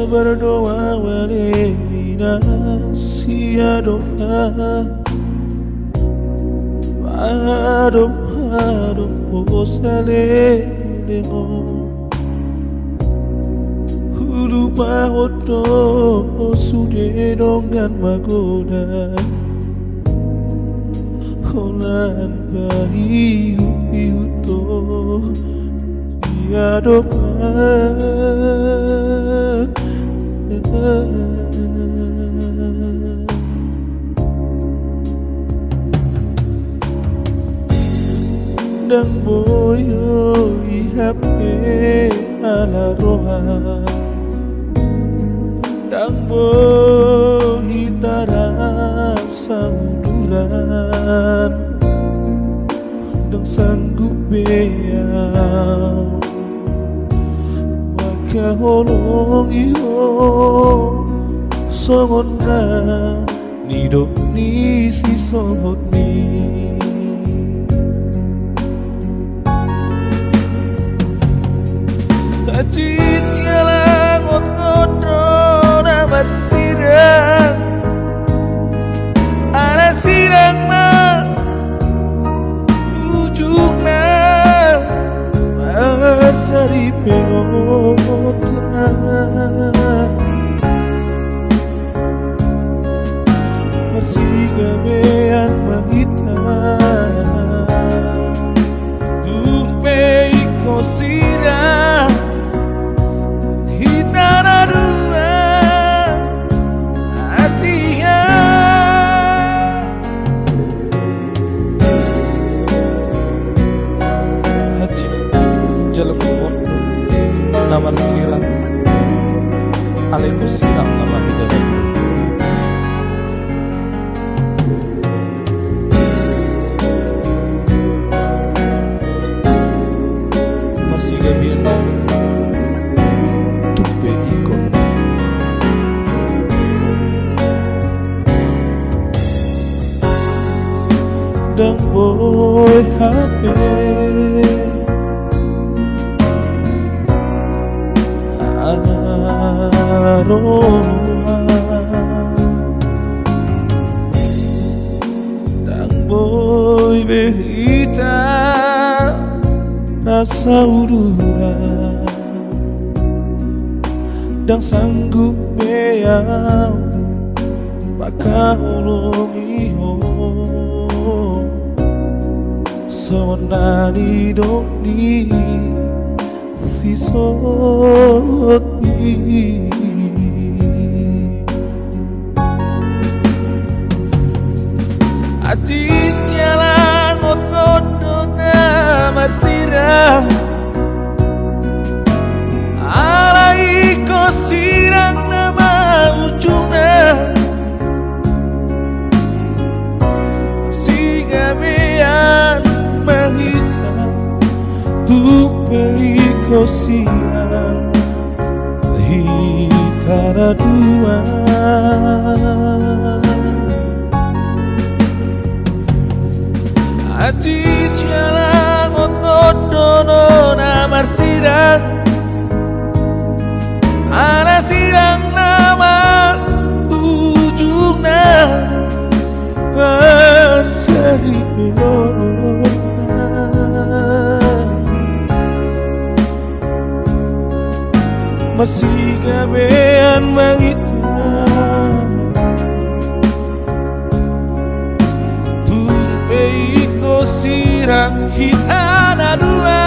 berdoa walina sia doa adom posale demo hulu mahoto sude dongan magoda holan bayi to sia doa Dang boyo ihape ala roha Dang bohi tarap sanduran Dang sanggup beyang Maka holong iho Songon na Nidok ni si songot ni Kacitnya langot-ngoto na bersirang Ada sirang na ujungnya Bersari pengotan Bersigabean mahitan Dupe iko sirang Namar sirah Alaiku sirah nama hidayah Masih gabian Tupe ikon masih Dang boy HP Dang boy behita rasa urura Dang sanggup beyang baka ulung iho Sonani dok ni si sot ni Atiknya langot-ngoto na bersirang Alai ko sirang nama ujungnya Bersigabean mahitam Tupe ko sirang Hitara dua Aci jalan ngotot namar sirang Ana sirang nama ujungnya Berseri Masih gabean mangitan Tupe iko sirang hitana dua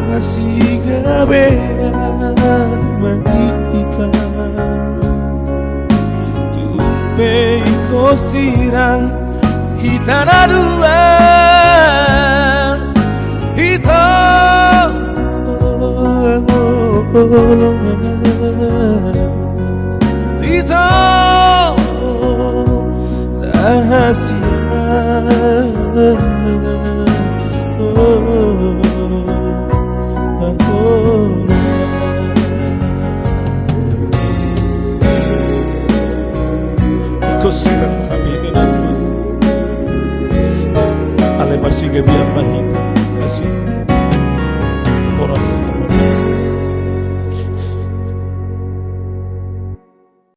Masih gabean mangitan Tupe iko sirang hitana dua Itu rahasia Kau sirang kami dengan Ale masih gabian